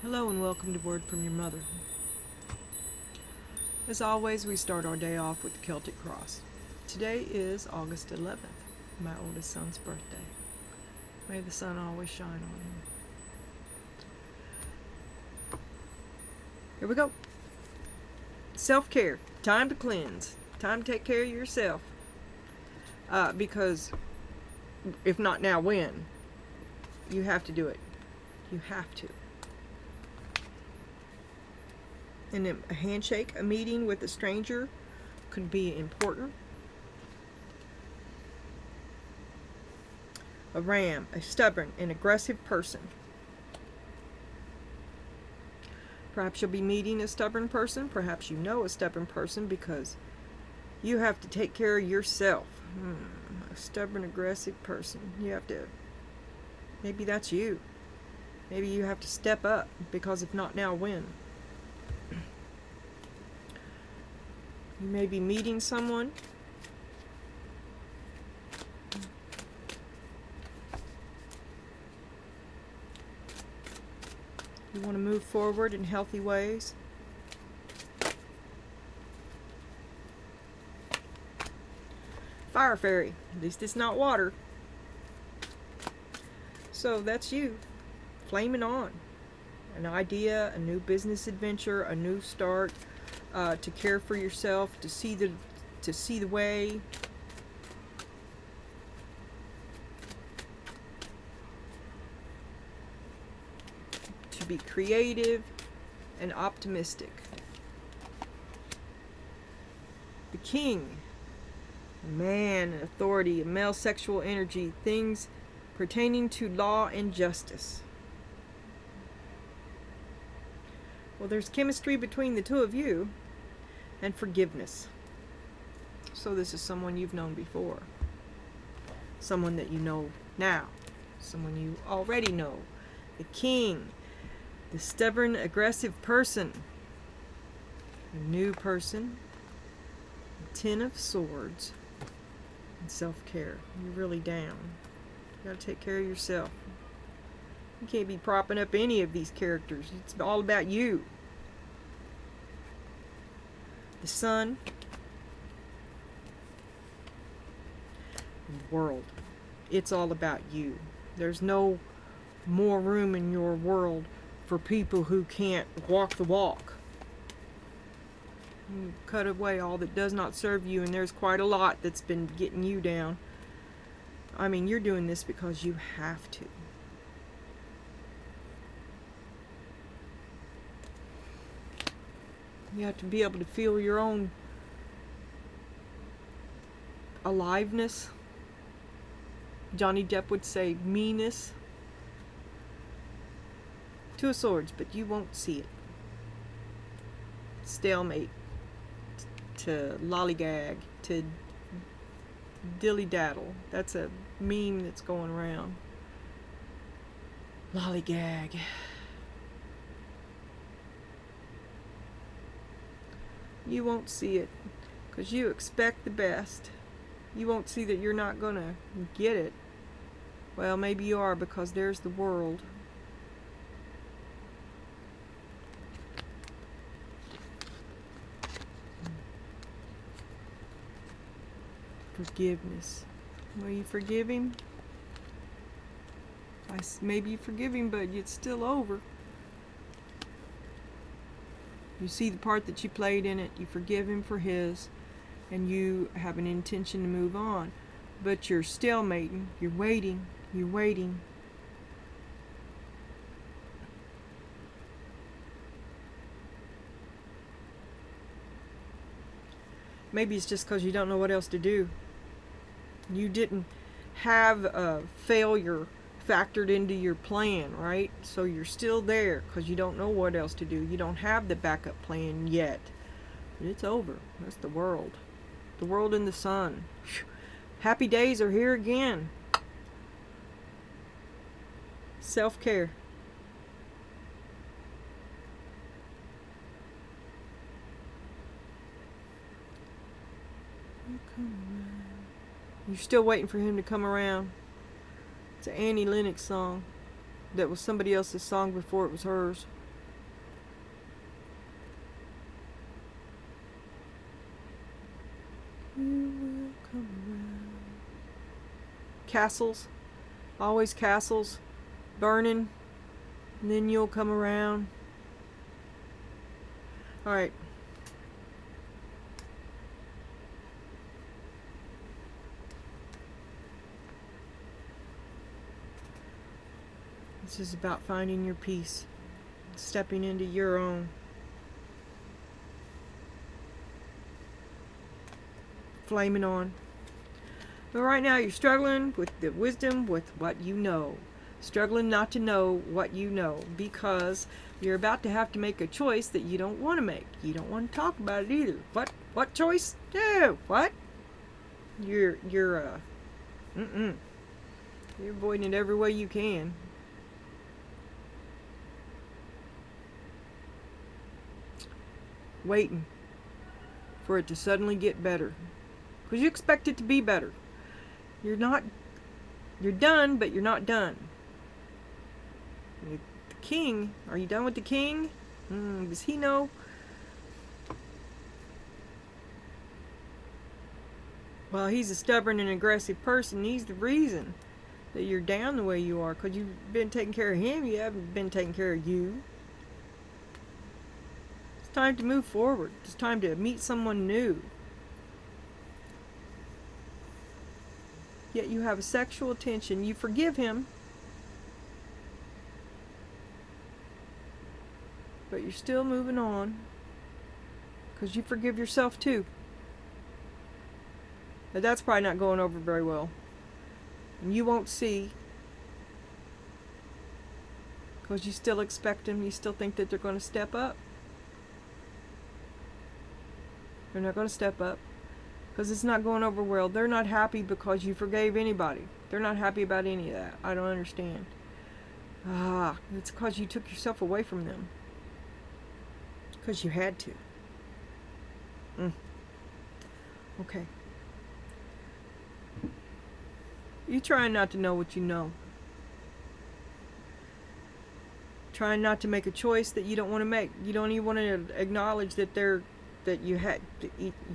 Hello and welcome to Word from Your Mother. As always, we start our day off with the Celtic Cross. Today is August 11th, my oldest son's birthday. May the sun always shine on him. Here we go. Self-care. Time to cleanse. Time to take care of yourself. Because if not now, when? You have to do it. You have to. And a handshake, a meeting with a stranger could be important. A ram, a stubborn and aggressive person. Perhaps you'll be meeting a stubborn person. Perhaps you know a stubborn person because you have to take care of yourself. A stubborn, aggressive person. You have to, maybe that's you. Maybe you have to step up because if not now, when? You may be meeting someone. You want to move forward in healthy ways. Fire fairy. At least it's not water. So that's you. Flaming on. An idea, a new business adventure, a new start. To care for yourself, to see the way. To be creative and optimistic. The king, a man, an authority, a male sexual energy, things pertaining to law and justice. Well, there's chemistry between the two of you. And forgiveness. So this is someone you've known before. Someone that you know now. Someone you already know. The king. The stubborn, aggressive person. A new person. The 10 of Swords. And self-care. You're really down. You gotta take care of yourself. You can't be propping up any of these characters. It's all about you. The sun, and the world. It's all about you. There's no more room in your world for people who can't walk the walk. You cut away all that does not serve you, and there's quite a lot that's been getting you down. I mean, you're doing this because you have to. You have to be able to feel your own aliveness. Johnny Depp would say meanness. 2 of Swords, but you won't see it. Stalemate. To lollygag. To dilly-daddle. That's a meme that's going around. Lollygag. You won't see it because you expect the best. You won't see that you're not going to get it. Well, maybe you are because there's the world. Forgiveness. Will you forgive him? Maybe you forgive him, but it's still over. You see the part that you played in it, you forgive him for his, and you have an intention to move on. But you're stalemating, you're waiting. Maybe it's just because you don't know what else to do. You didn't have a failure factored into your plan, right? So you're still there because you don't know what else to do. You don't have the backup plan yet. But it's over. That's the world. The world and the sun. Happy days are here again. Self-care. You're still waiting for him to come around. It's an Annie Lennox song that was somebody else's song before it was hers. castles, always castles, burning, and then you'll come around. Alright. This is about finding your peace, stepping into your own. Flaming on. But right now you're struggling with the wisdom, with what you know. Struggling not to know what you know, because you're about to have to make a choice that you don't want to make. You don't want to talk about it either. What choice? No. What? You're avoiding it every way you can. Waiting for it to suddenly get better, because you expect it to be better. You're done, but you're not done. The king, are you done with the king? Does he know? Well, he's a stubborn and aggressive person. He's the reason that you're down the way you are, because you've been taking care of him. You haven't been taking care of you. It's time to move forward. It's time to meet someone new. Yet you have a sexual tension. You forgive him, but you're still moving on, because you forgive yourself too. But that's probably not going over very well. And you won't see, because you still expect them. You still think that they're going to step up. They're not going to step up, because it's not going over well. They're not happy because you forgave anybody. They're not happy about any of that. I don't understand. It's because you took yourself away from them. Because you had to. Okay. You trying not to know what you know. Trying not to make a choice that you don't want to make. You don't even want to acknowledge that you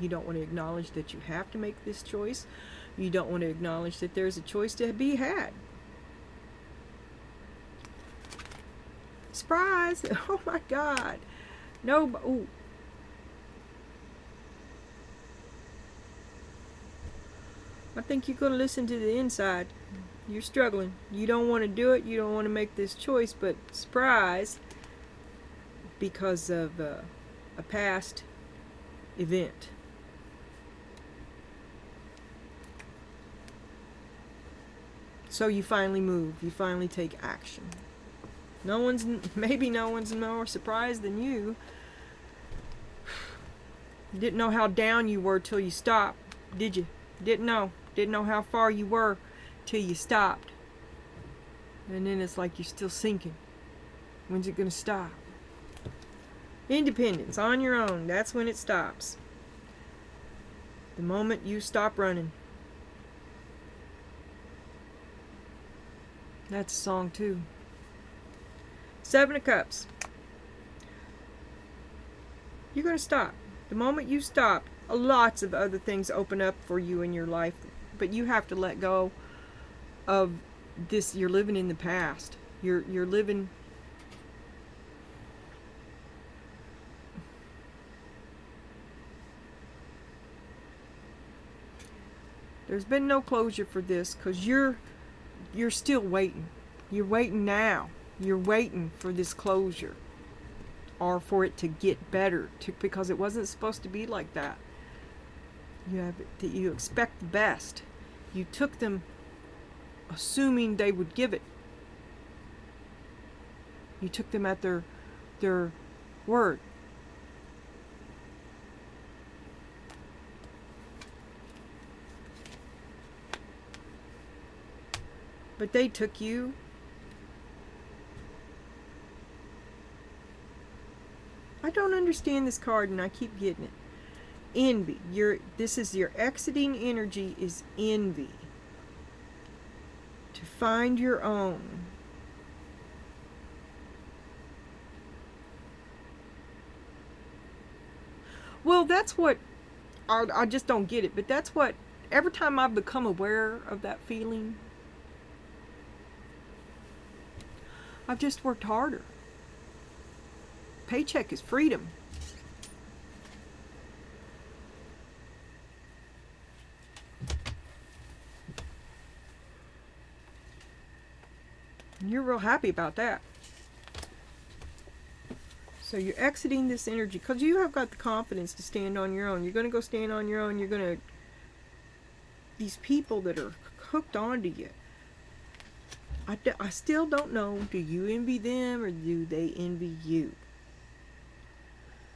don't want to acknowledge that you have to make this choice. You don't want to acknowledge that there's a choice to be had. Surprise! Oh my God! No. Ooh. I think you're going to listen to the inside. You're struggling. You don't want to do it. You don't want to make this choice, but surprise, because of a past event. So you finally move. You finally take action. Maybe no one's more surprised than you. You didn't know how down you were till you stopped, did you? Didn't know how far you were till you stopped. And then it's like you're still sinking. When's it gonna stop? Independence, on your own, that's when it stops. The moment you stop running. That's a song too. 7 of Cups. You're gonna stop. The moment you stop, lots of other things open up for you in your life, but you have to let go of this. You're living in the past. You're living. There's been no closure for this, because you're still waiting. You're waiting now. You're waiting for this closure, or for it to get better, because it wasn't supposed to be like that. You expect the best. You took them assuming they would give it. You took them at their word. But they took you. I don't understand this card, and I keep getting it. Envy. This is your exiting energy, is envy. To find your own. Well, that's what I just don't get it, but that's what every time I've become aware of that feeling, I've just worked harder. Paycheck is freedom. And you're real happy about that. So you're exiting this energy because you have got the confidence to stand on your own. You're going to go stand on your own. You're going to... These people that are hooked onto you, I still don't know, do you envy them or do they envy you?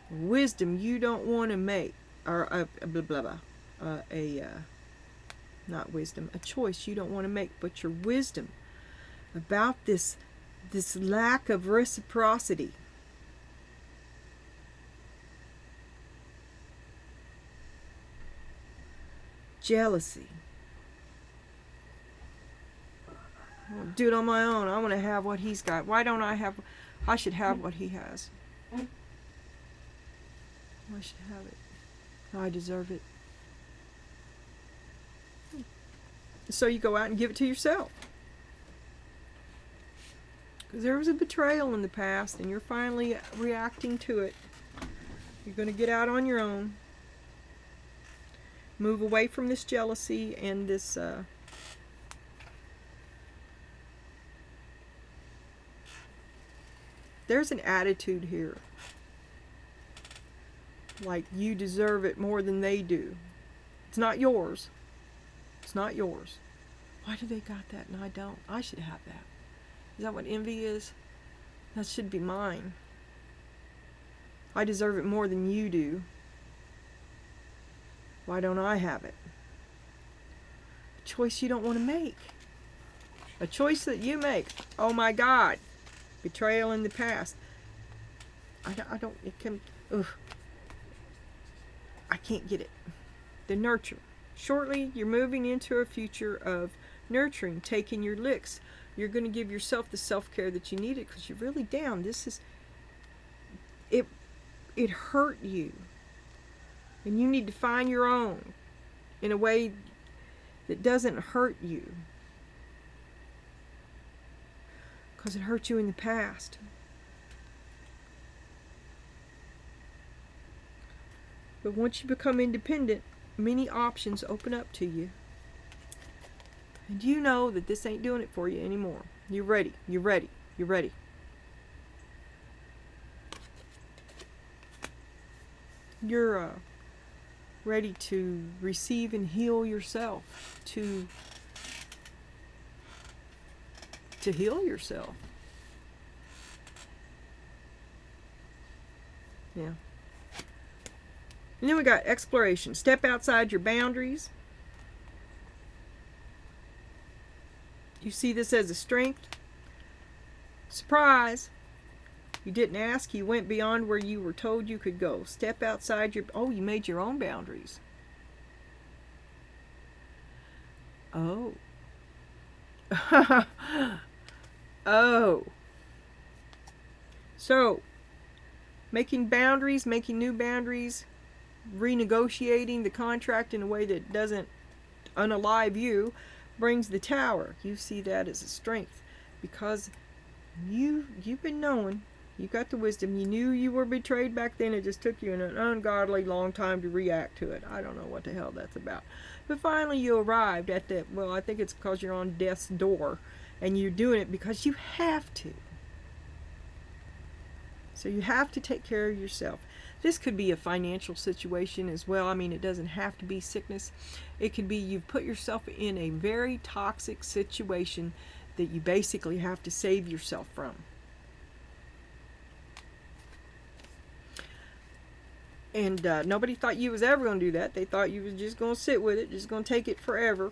Wisdom you don't want to make, or blah, blah, blah, not wisdom, a choice you don't want to make, but your wisdom about this lack of reciprocity. Jealousy. I'll do it on my own. I want to have what he's got. Why don't I have... I should have what he has. I should have it. I deserve it. So you go out and give it to yourself. Because there was a betrayal in the past and you're finally reacting to it. You're going to get out on your own. Move away from this jealousy and this... There's an attitude here. Like you deserve it more than they do. It's not yours. It's not yours. Why do they got that and I don't? I should have that. Is that what envy is? That should be mine. I deserve it more than you do. Why don't I have it? A choice you don't want to make. A choice that you make. Oh my God. Betrayal in the past. I don't, it can, ugh. I can't get it. The nurture. Shortly, you're moving into a future of nurturing, taking your licks. You're going to give yourself the self-care that you needed because you're really down. This is, it hurt you. And you need to find your own in a way that doesn't hurt you. Because it hurt you in the past. But once you become independent, many options open up to you. And you know that this ain't doing it for you anymore. You're ready. You're ready. You're ready. You're ready to receive and heal yourself. To heal yourself. Yeah. And then we got exploration. Step outside your boundaries. You see this as a strength. Surprise. You didn't ask. You went beyond where you were told you could go. Step outside your... Oh, you made your own boundaries. Oh. Oh. So, making boundaries, making new boundaries, renegotiating the contract in a way that doesn't unalive you, brings the tower. You see that as a strength because you've been knowing, you got the wisdom, you knew you were betrayed back then. It just took you an ungodly long time to react to it. I don't know what the hell that's about. But finally you arrived at that. Well, I think it's because you're on death's door and you're doing it because you have to. So you have to take care of yourself. This could be a financial situation as well. I mean, it doesn't have to be sickness. It could be you've put yourself in a very toxic situation that you basically have to save yourself from. And nobody thought you was ever going to do that. They thought you was just going to sit with it, just going to take it forever.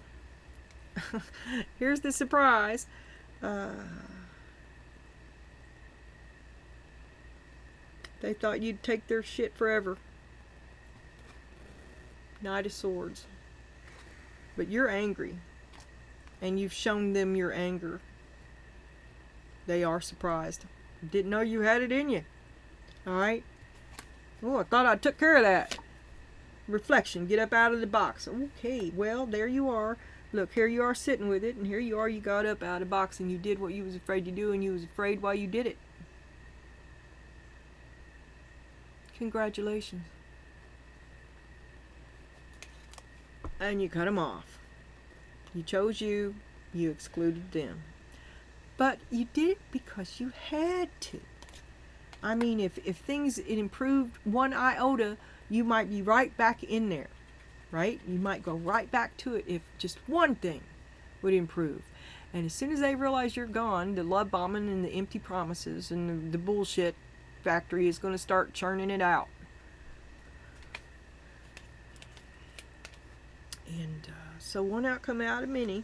Here's the surprise. They thought you'd take their shit forever. Knight of Swords. But you're angry. And you've shown them your anger. They are surprised. Didn't know you had it in you. Alright? Oh, I thought I took care of that. Reflection. Get up out of the box. Okay, well, there you are. Look, here you are sitting with it, and here you are, you got up out of the box and you did what you was afraid to do, and you was afraid while you did it. Congratulations. And you cut them off. You chose you, you excluded them. But you did it because you had to. I mean, if things it improved one iota, you might be right back in there, right? You might go right back to it if just one thing would improve. And as soon as they realize you're gone, the love bombing and the empty promises and the bullshit factory is going to start churning it out. And so one outcome out of many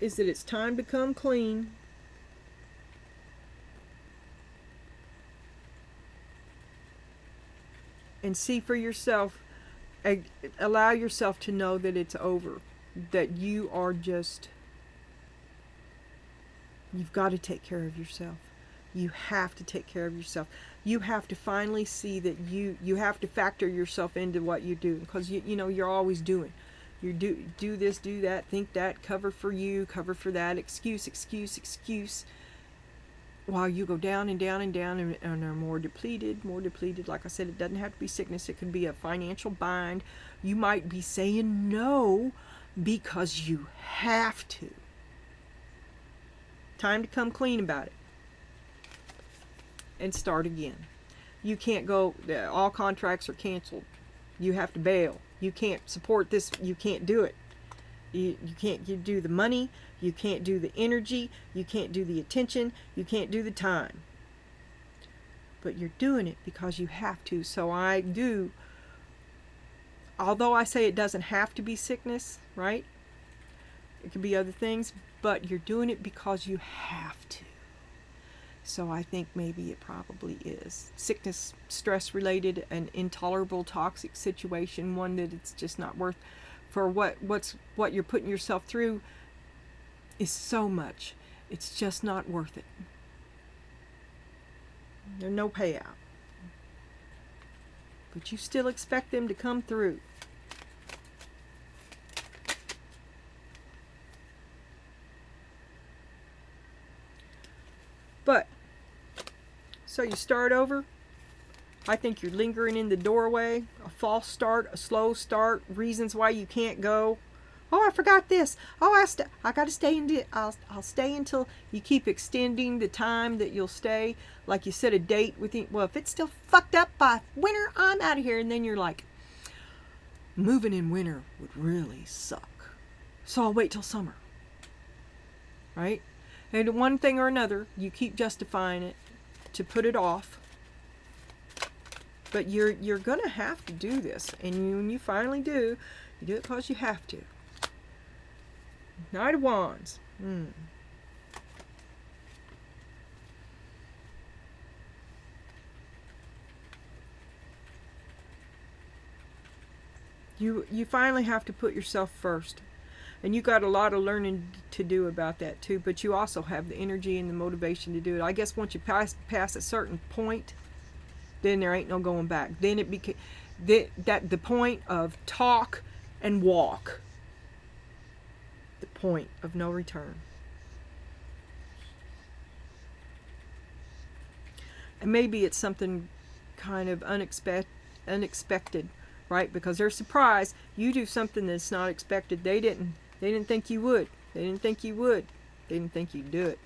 is that it's time to come clean. And see for yourself, allow yourself to know that it's over. That you are just, you've got to take care of yourself. You have to take care of yourself. You have to finally see that you have to factor yourself into what you do. Because you know you're always doing. You do this, do that, think that, cover for you, cover for that, excuse, while you go down and down and down and are more depleted. Like I said, it doesn't have to be sickness. It could be a financial bind. You might be saying no because you have to. Time to come clean about it and start again. You can't go, all contracts are canceled. You have to bail. You can't support this. You can't do it. You can't do the money. You can't do the energy. You can't do the attention. You can't do the time. But you're doing it because you have to. So I do, although I say it doesn't have to be sickness, right? It could be other things, but you're doing it because you have to. So I think maybe it probably is. Sickness, stress-related, an intolerable, toxic situation, one that it's just not worth, for what you're putting yourself through is so much. It's just not worth it. There's no payout. But you still expect them to come through. But, so you start over. I think you're lingering in the doorway. A false start, a slow start, reasons why you can't go. Oh, I forgot this. Oh, I got to stay in. I'll stay until you keep extending the time that you'll stay. Like you set a date with you. Well, if it's still fucked up by winter, I'm out of here. And then you're like, moving in winter would really suck. So I'll wait till summer. Right? And one thing or another, you keep justifying it to put it off. But you're going to have to do this. And when you finally do, you do it because you have to. Knight of Wands. You finally have to put yourself first. And you got a lot of learning to do about that too. But you also have the energy and the motivation to do it. I guess once you pass a certain point, then there ain't no going back. Then it became the point of talk and walk. The point of no return. And maybe it's something kind of unexpected, right? Because they're surprised you do something that's not expected. They didn't think you would. They didn't think you would. They didn't think you'd do it.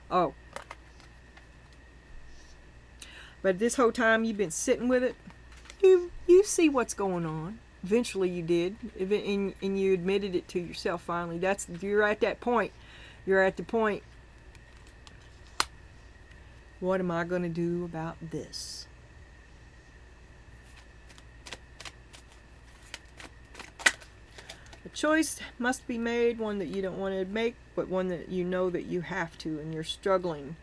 Oh. But this whole time you've been sitting with it, you see what's going on. Eventually you did, and you admitted it to yourself finally. You're at that point. You're at the point, what am I going to do about this? A choice must be made, one that you don't want to make, but one that you know that you have to, and you're struggling.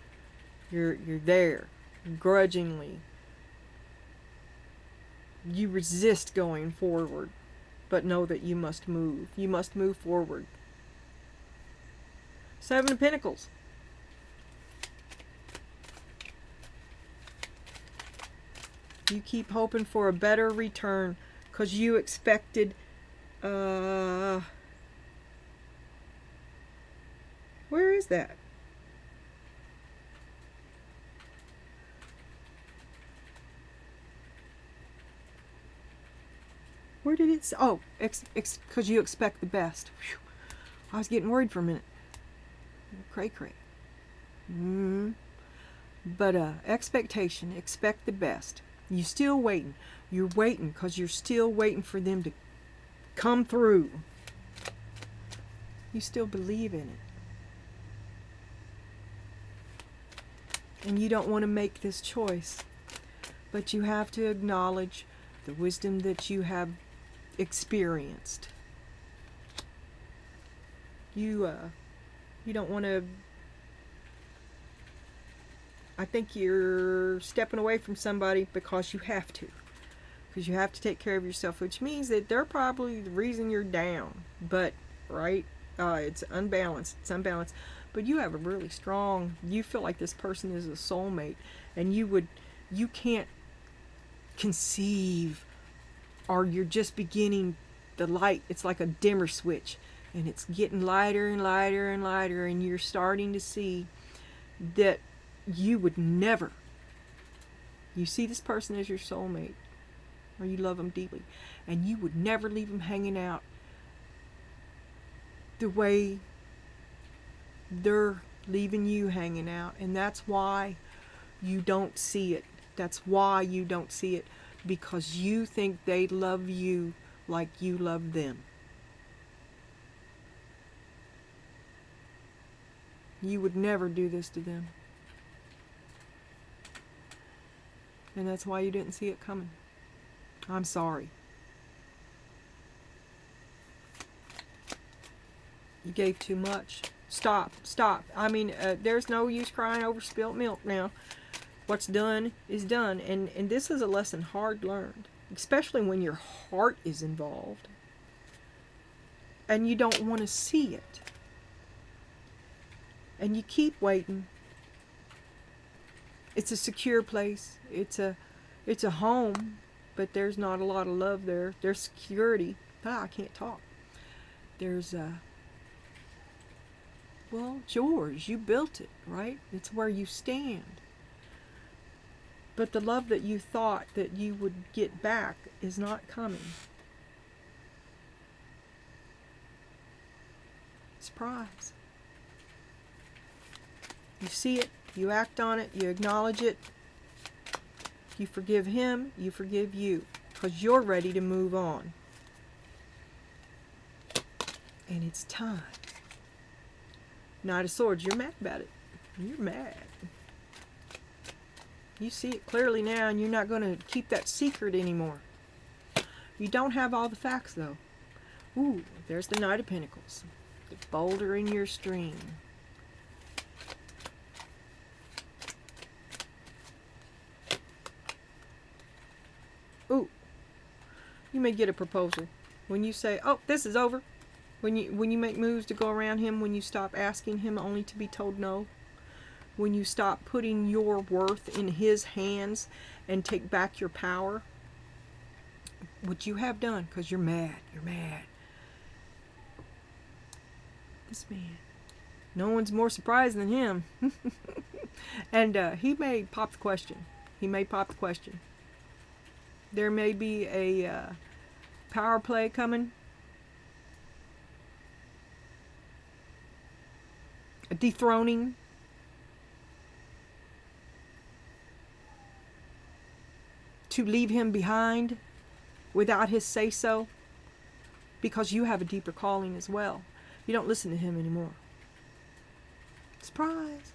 You're there. Grudgingly, you resist going forward, but know that you must move. You must move forward. Seven of Pentacles. You keep hoping for a better return because you expected is that? Where did it say? Oh, because you expect the best. Whew. I was getting worried for a minute. Cray cray. But expectation, expect the best. You still waiting. You're waiting because you're still waiting for them to come through. You still believe in it. And you don't want to make this choice. But you have to acknowledge the wisdom that you have experienced. You don't want to. I think you're stepping away from somebody because you have to. Because you have to take care of yourself, which means that they're probably the reason you're down. But, right? It's unbalanced. It's unbalanced. But you have a really strong, you feel like this person is a soulmate. And you can't conceive, or you're just beginning the light. It's like a dimmer switch. And it's getting lighter and lighter and lighter. And you're starting to see that you would never, you see this person as your soulmate, or you love them deeply, and you would never leave them hanging out the way they're leaving you hanging out. And that's why you don't see it. That's why you don't see it, because you think they love you like you love them. You would never do this to them. And that's why you didn't see it coming. I'm sorry. You gave too much. Stop. I mean, there's no use crying over spilt milk now. What's done is done. And this is a lesson hard learned. Especially when your heart is involved. And you don't want to see it. And you keep waiting. It's a secure place. It's a home, but there's not a lot of love there. There's security. I can't talk. There's well, it's yours. You built it, right? It's where you stand. But the love that you thought that you would get back is not coming. Surprise. You see it. You act on it, you acknowledge it, you forgive him, you forgive you, because you're ready to move on. And it's time. Knight of Swords, you're mad about it. You're mad. You see it clearly now, and you're not going to keep that secret anymore. You don't have all the facts, though. Ooh, there's the Knight of Pentacles. The boulder in your stream. Ooh, you may get a proposal. When you say, oh, this is over. When you make moves to go around him, when you stop asking him only to be told no. When you stop putting your worth in his hands and take back your power. What you have done, because you're mad. You're mad. This man. No one's more surprised than him. And he may pop the question. There may be a power play coming. A dethroning. To leave him behind without his say-so. Because you have a deeper calling as well. You don't listen to him anymore. Surprise!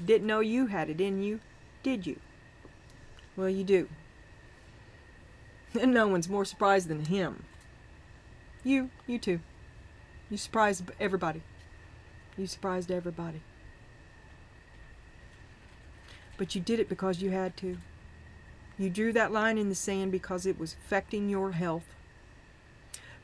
Didn't know you had it in you, did you? Well, you do. And no one's more surprised than him. You too. You surprised everybody. You surprised everybody. But you did it because you had to. You drew that line in the sand because it was affecting your health.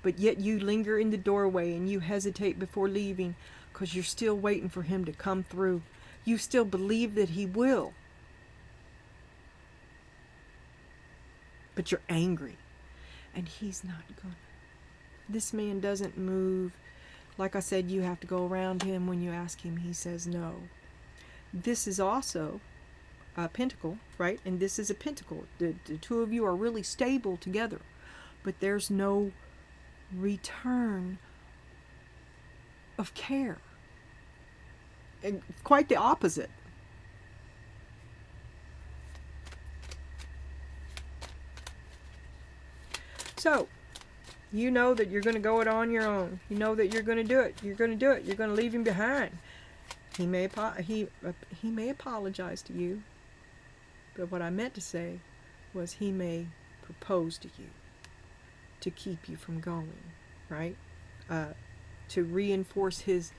But yet you linger in the doorway and you hesitate before leaving because you're still waiting for him to come through. You still believe that he will. But you're angry. And he's not gonna. This man doesn't move Like I said, you have to go around him. When you ask him, he says no. This is also a pentacle, right? And this is a pentacle. The two of you are really stable together, but there's no return of care. And quite the opposite. So, you know that you're going to go it on your own. You know that you're going to do it. You're going to do it. You're going to leave him behind. He may apologize to you, but what I meant to say was he may propose to you to keep you from going, right? To reinforce his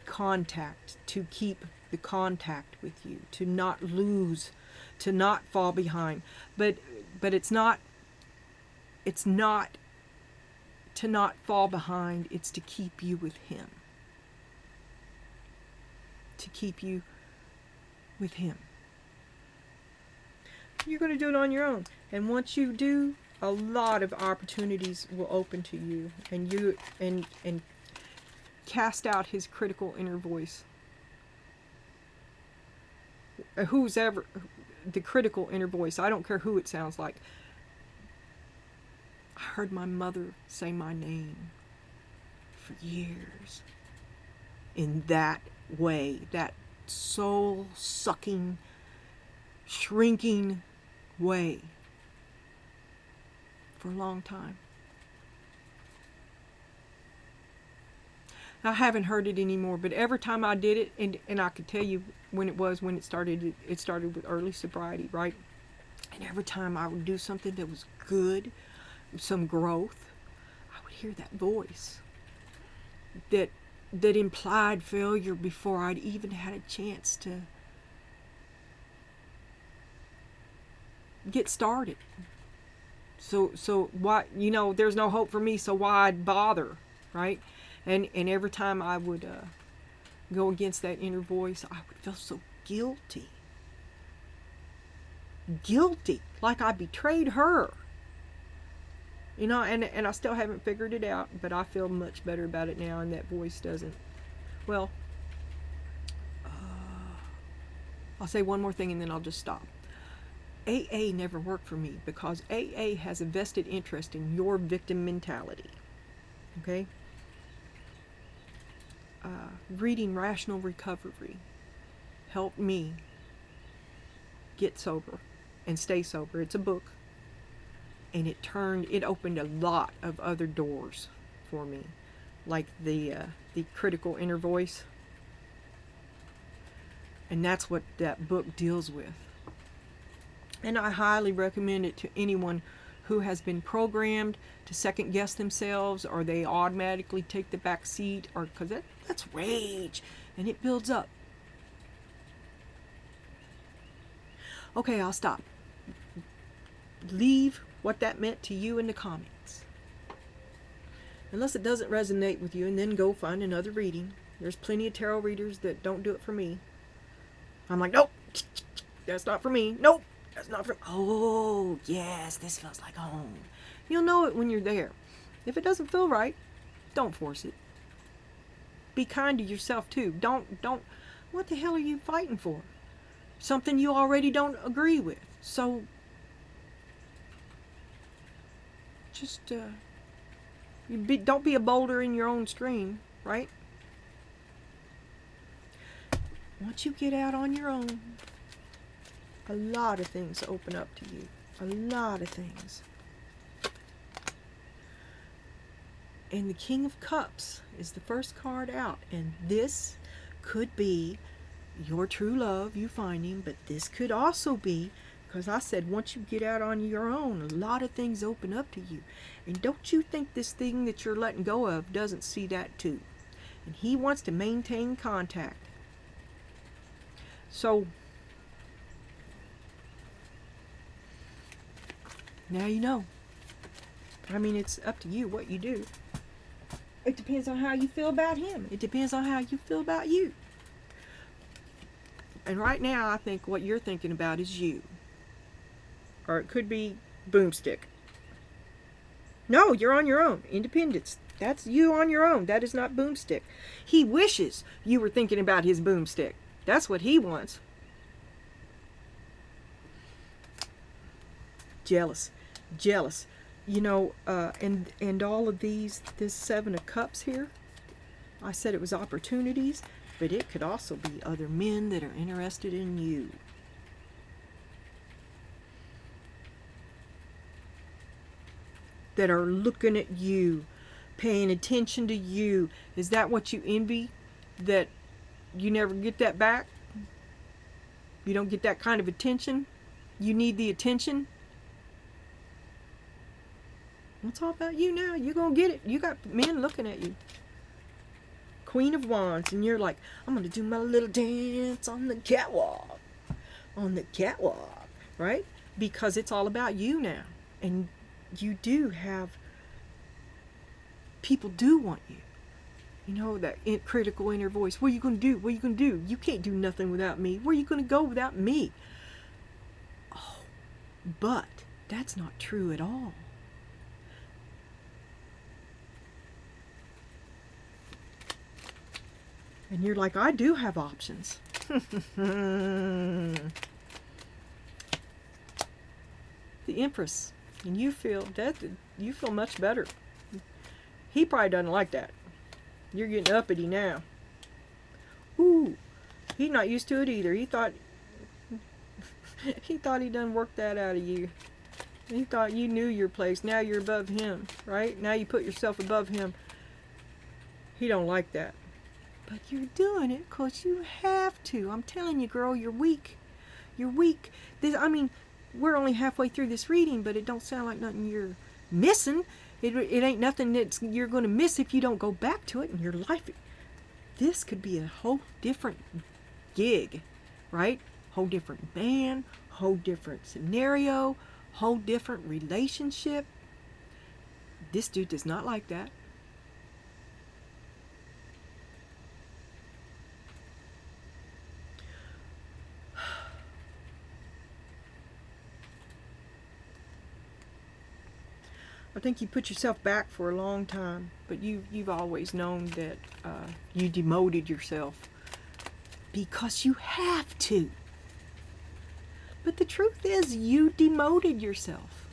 contact, to keep the contact with you, to not lose, to not fall behind. But it's not to not fall behind, it's to keep you with him. To keep you with him. You're going to do it on your own. And once you do, a lot of opportunities will open to you, and you and cast out his critical inner voice. Who's ever the critical inner voice, I don't care who it sounds like. I heard my mother say my name for years in that way, that soul-sucking, shrinking way for a long time. I haven't heard it anymore, but every time I did it, and I could tell you when it started with early sobriety, right? And every time I would do something that was good, some growth, I would hear that voice that implied failure before I'd even had a chance to get started. So why, there's no hope for me, so why bother, right? And every time I would go against that inner voice, I would feel so guilty, like I betrayed her. And I still haven't figured it out, but I feel much better about it now, and that voice doesn't. Well, I'll say one more thing and then I'll just stop. AA never worked for me because AA has a vested interest in your victim mentality. Okay? Reading Rational Recovery helped me get sober and stay sober. It's a book. And it opened a lot of other doors for me, like the critical inner voice. And that's what that book deals with. And I highly recommend it to anyone who has been programmed to second guess themselves, or they automatically take the back seat, or because that's rage, and it builds up. Okay, I'll stop. Leave what that meant to you in the comments. Unless it doesn't resonate with you, and then go find another reading. There's plenty of tarot readers that don't do it for me. I'm like, nope, that's not for me. Nope, that's not for me. Oh, yes, this feels like home. You'll know it when you're there. If it doesn't feel right, don't force it. Be kind to yourself too. Don't, what the hell are you fighting for? Something you already don't agree with. So, just don't be a boulder in your own stream, right? Once you get out on your own, a lot of things open up to you. A lot of things. And the King of Cups is the first card out. And this could be your true love, you find him. But this could also be, because I said once you get out on your own, a lot of things open up to you. And don't you think this thing that you're letting go of doesn't see that too? And he wants to maintain contact. So, now you know. I mean, it's up to you what you do. It depends on how you feel about him. It depends on how you feel about you. And right now, I think what you're thinking about is you. Or it could be Boomstick. No, you're on your own. Independence. That's you on your own. That is not boomstick. He wishes you were thinking about his boomstick. That's what he wants. Jealous. Jealous. You know, and all of these, this 7 of Cups here, I said it was opportunities, but it could also be other men that are interested in you. That are looking at you, paying attention to you. Is that what you envy? That you never get that back? You don't get that kind of attention? You need the attention? It's all about you now. You're going to get it. You got men looking at you. Queen of Wands. And you're like, I'm going to do my little dance on the catwalk. On the catwalk. Right? Because it's all about you now. And you do have, people do want you. You know, that critical inner voice. What are you going to do? What are you going to do? You can't do nothing without me. Where are you going to go without me? Oh, but that's not true at all. And you're like, I do have options. The Empress. And you feel that, you feel much better. He probably doesn't like that. You're getting uppity now. Ooh, he's not used to it either. He thought he done worked that out of you. He thought you knew your place. Now you're above him, right? Now you put yourself above him. He don't like that. But you're doing it because you have to. I'm telling you, girl, you're weak. You're weak. I mean, we're only halfway through this reading, but it don't sound like nothing you're missing. It ain't nothing that you're going to miss if you don't go back to it in your life. This could be a whole different gig, right? Whole different man, whole different scenario, whole different relationship. This dude does not like that. I think you put yourself back for a long time, but you've always known that you demoted yourself because you have to. But the truth is, you demoted yourself.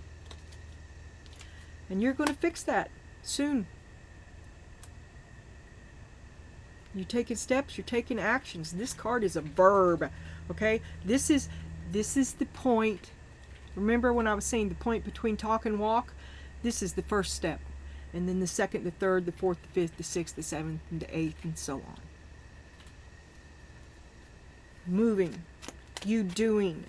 And you're going to fix that soon. You're taking steps, you're taking actions. This card is a verb, okay? This is the point. Remember when I was saying the point between talk and walk? This is the first step. And then the second, the third, the fourth, the fifth, the sixth, the seventh, and the eighth, and so on. Moving. You doing,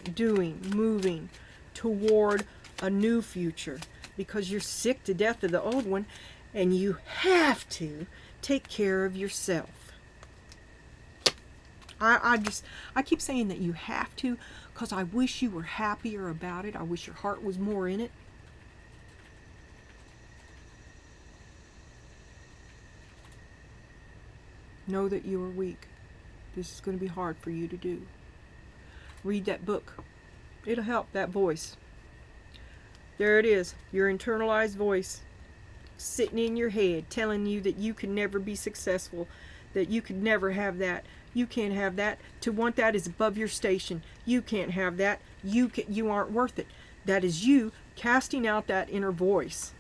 moving toward a new future. Because you're sick to death of the old one. And you have to take care of yourself. I keep saying that you have to because I wish you were happier about it. I wish your heart was more in it. Know that you are weak. This is going to be hard for you to do. Read that book. It'll help, that voice. There it is, your internalized voice sitting in your head telling you that you can never be successful, that you could never have that. You can't have that. To want that is above your station. You can't have that. You aren't worth it. That is you casting out that inner voice.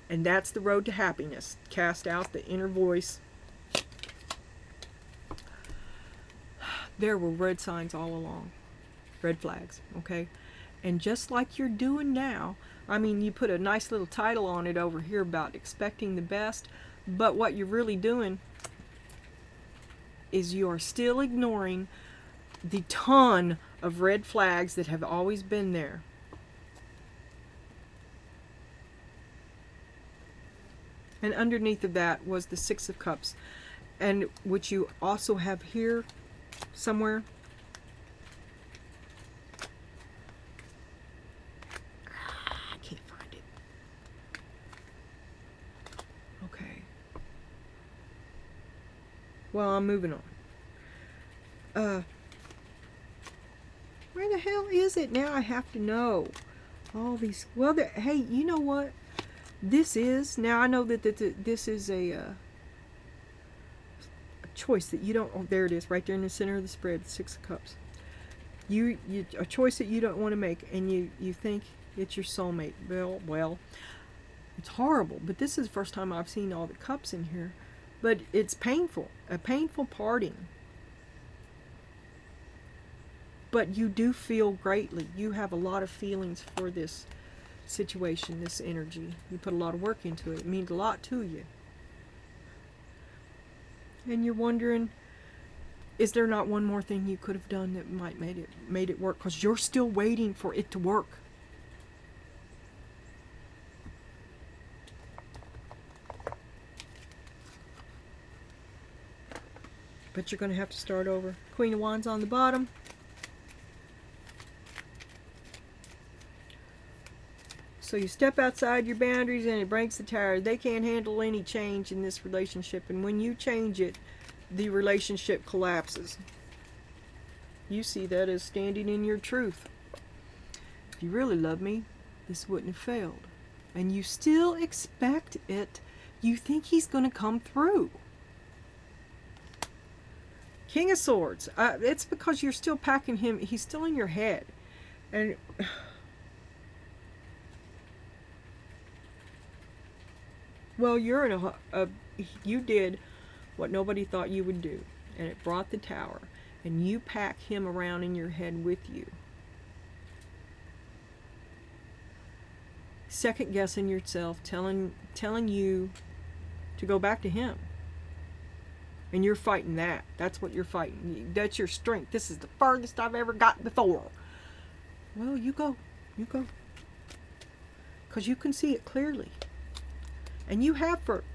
And that's the road to happiness. Cast out the inner voice. There were red signs all along. Red flags, okay? And just like you're doing now, I mean, you put a nice little title on it over here about expecting the best, but what you're really doing is you're still ignoring the ton of red flags that have always been there. And underneath of that was the Six of Cups, and which you also have here somewhere. I can't find it. Okay. Well, I'm moving on. Where the hell is it now? I have to know. All these. Well, hey, you know what? This is, now I know that this is a choice that you don't, oh, there it is, right there in the center of the spread, the Six of Cups. You a choice that you don't want to make, and you think it's your soulmate. Well, it's horrible, but this is the first time I've seen all the cups in here. But it's painful, a painful parting. But you do feel greatly. You have a lot of feelings for this situation, this energy. You put a lot of work into it. It means a lot to you. And you're wondering, is there not one more thing you could have done that might made it work? Because you're still waiting for it to work. But you're going to have to start over. Queen of Wands on the bottom. So you step outside your boundaries and it breaks the tower. They can't handle any change in this relationship. And when you change it, the relationship collapses. You see that as standing in your truth. If you really love me, this wouldn't have failed. And you still expect it. You think he's going to come through. King of Swords. It's because you're still packing him. He's still in your head. And well, you're in you did what nobody thought you would do. And it brought the tower. And you pack him around in your head with you. Second guessing yourself, telling you to go back to him. And you're fighting that. That's what you're fighting. That's your strength. This is the furthest I've ever got before. Well, you go. You go. Because you can see it clearly. And you have for...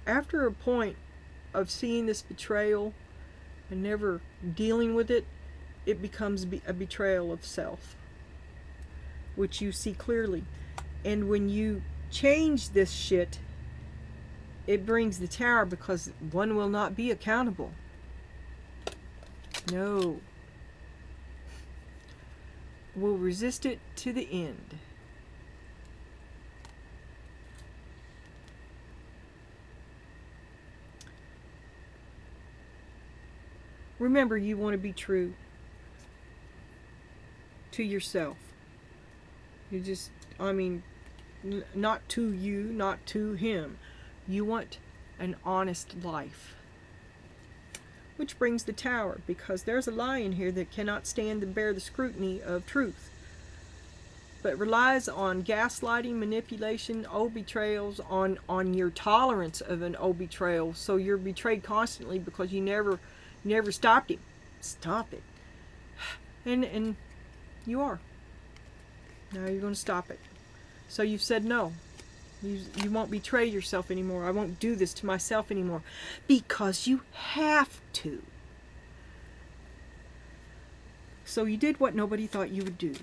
After a point of seeing this betrayal and never dealing with it, it becomes a betrayal of self. Which you see clearly. And when you change this shit... it brings the tower because one will not be accountable. No. Will resist it to the end. Remember, you want to be true to yourself. You just, I mean, not to you, not to him. You want an honest life. Which brings the tower, because there's a lie in here that cannot stand and bear the scrutiny of truth, but relies on gaslighting, manipulation, betrayals, on your tolerance of an betrayal. So you're betrayed constantly because you never stopped him. Stop it. And you are. Now you're going to stop it. So you've said no. You won't betray yourself anymore. I won't do this to myself anymore. Because you have to. So you did what nobody thought you would do.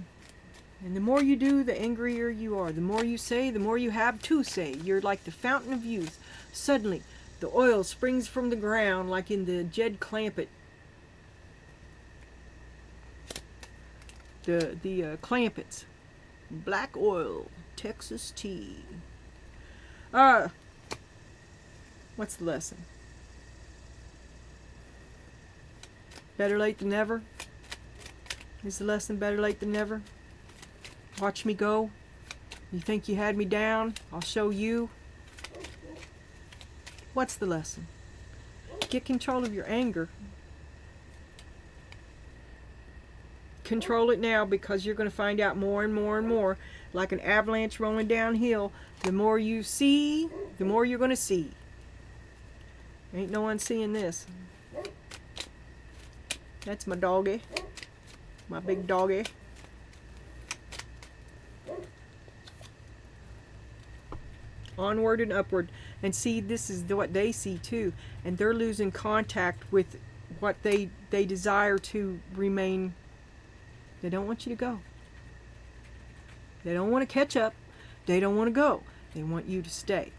And the more you do, the angrier you are. The more you say, the more you have to say. You're like the fountain of youth. Suddenly, the oil springs from the ground like in the Jed Clampett. The Clampetts. Black oil. Texas tea. What's the lesson? Better late than never? Is the lesson better late than never? Watch me go. You think you had me down? I'll show you. What's the lesson? Get control of your anger. Control it now, because you're going to find out more and more and more. Like an avalanche rolling downhill. The more you see, the more you're going to see. Ain't no one seeing this. That's my doggy. My big doggy. Onward and upward. And see, this is what they see too. And they're losing contact with what they desire to remain. They don't want you to go. They don't want to catch up. They don't want to go. They want you to stay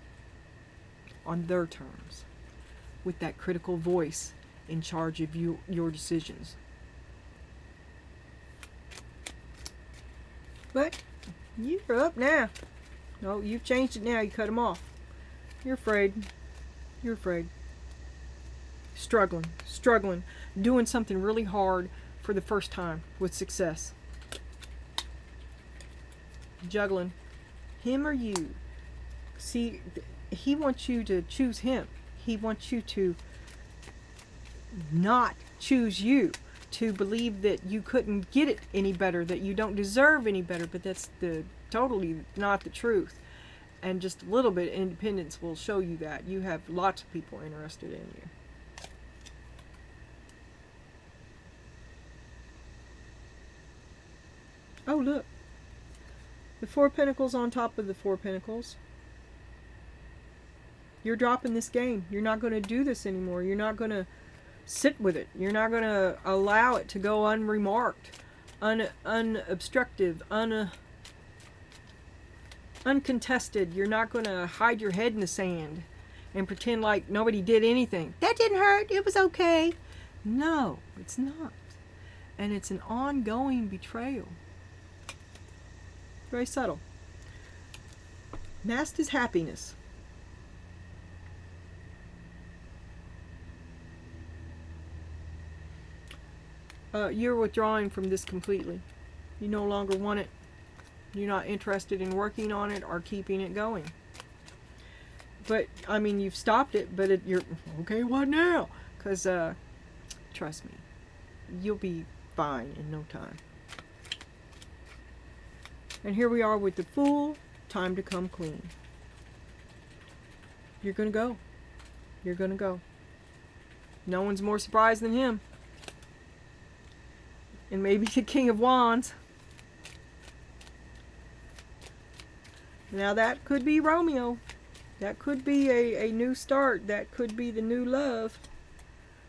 on their terms, with that critical voice in charge of your decisions. But You're up now. No, you've changed it now. You cut them off. You're afraid. You're afraid. Struggling. Doing something really hard for the first time with success. Juggling. Him or you. See, he wants you to choose him. He wants you to not choose you. To believe that you couldn't get it any better, that you don't deserve any better, but that's totally not the truth. And just a little bit of independence will show you that. You have lots of people interested in you. Oh, look. The 4 of Pentacles on top of the 4 of Pentacles. You're dropping this game. You're not going to do this anymore. You're not going to sit with it. You're not going to allow it to go unremarked, unobstructive, uncontested. You're not going to hide your head in the sand and pretend like nobody did anything. That didn't hurt. It was okay. No, it's not. And it's an ongoing betrayal. Very subtle. Masked is happiness. You're withdrawing from this completely. You no longer want it. You're not interested in working on it or keeping it going. But, I mean, you've stopped it, but you're, okay, what now? Because, trust me, you'll be fine in no time. And here we are with the Fool. Time to come clean. You're going to go. You're going to go. No one's more surprised than him. And maybe the King of Wands. Now that could be Romeo. That could be a new start. That could be the new love.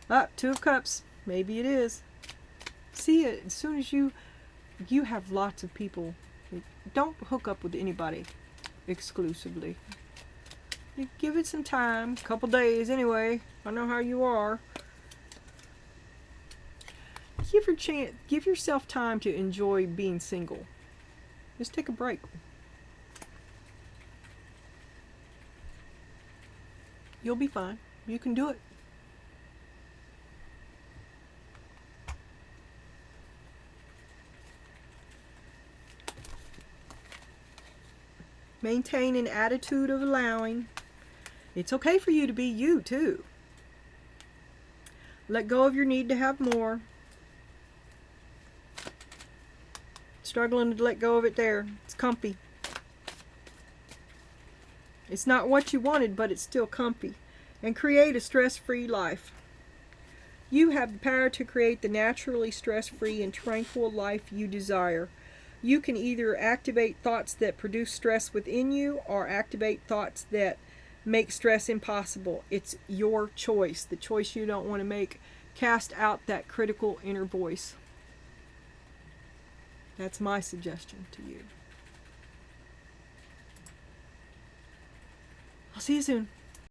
Up, 2 of Cups. Maybe it is. See it. As soon as you have lots of people. Don't hook up with anybody exclusively. You give it some time. A couple days anyway. I know how you are. Give yourself time to enjoy being single. Just take a break. You'll be fine. You can do it. Maintain an attitude of allowing. It's okay for you to be you too. Let go of your need to have more. Struggling to let go of it there. It's comfy. It's not what you wanted, but it's still comfy. And create a stress-free life. You have the power to create the naturally stress-free and tranquil life you desire. You can either activate thoughts that produce stress within you or activate thoughts that make stress impossible. It's your choice, the choice you don't want to make. Cast out that critical inner voice. That's my suggestion to you. I'll see you soon.